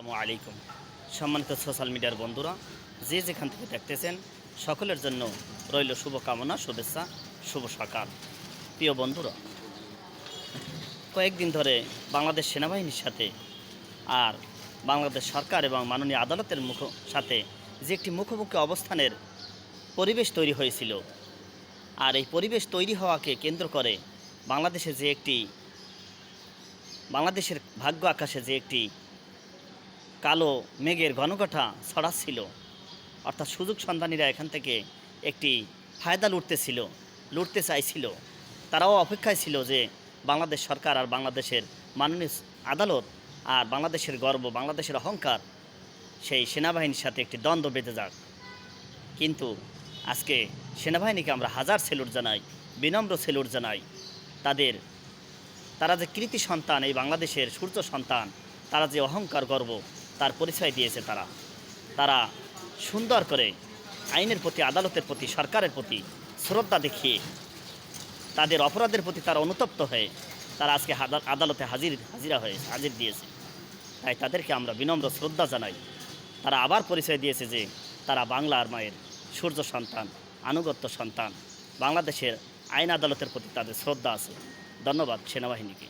আসসালামু আলাইকুম। সম্মানিত সোশ্যাল মিডিয়ার বন্ধুরা, যে যেখান থেকে দেখতেছেন সকলের জন্য রইল শুভকামনা, শুভেচ্ছা, শুভ সকাল। প্রিয় বন্ধুরা, কয়েকদিন ধরে বাংলাদেশ সেনাবাহিনীর সাথে আর বাংলাদেশ সরকার এবং মাননীয় আদালতের সাথে যে একটি মুখোমুখি অবস্থানের পরিবেশ তৈরি হয়েছিল, আর এই পরিবেশ তৈরি হওয়াকে কেন্দ্র করে বাংলাদেশে যে একটি বাংলাদেশের ভাগ্য আকাশে যে একটি কালো মেঘের ঘনঘটা ছড়াচ্ছিল, অর্থাৎ সুযোগ সন্ধানীরা এখান থেকে একটি ফায়দা লুটতে চাইছিল। তারাও অপেক্ষায় ছিল যে বাংলাদেশ সরকার আর বাংলাদেশের মাননীয় আদালত আর বাংলাদেশের গর্ব, বাংলাদেশের অহংকার, সেই সেনাবাহিনীর সাথে একটি দ্বন্দ্ব বেঁধে যাক। কিন্তু আজকে সেনাবাহিনীকে আমরা হাজার সেলুট জানাই, বিনম্র সেলুট জানাই। তারা যে কৃতি সন্তান, এই বাংলাদেশের সূর্য সন্তান, তারা যে অহংকার গর্ব তার পরিচয় দিয়েছে। তারা সুন্দর করে আইনের প্রতি, আদালতের প্রতি, সরকারের প্রতি শ্রদ্ধা দেখিয়ে তাদের অপরাধের প্রতি তারা অনুতপ্ত হয়ে তারা আজকে আদালতে হাজির দিয়েছে। তাই তাদেরকে আমরা বিনম্র শ্রদ্ধা জানাই। তারা আবার পরিচয় দিয়েছে যে তারা বাংলার মায়ের সূর্য সন্তান, আনুগত্য সন্তান। বাংলাদেশের আইন আদালতের প্রতি তাদের শ্রদ্ধা আছে। ধন্যবাদ সেনাবাহিনীকে।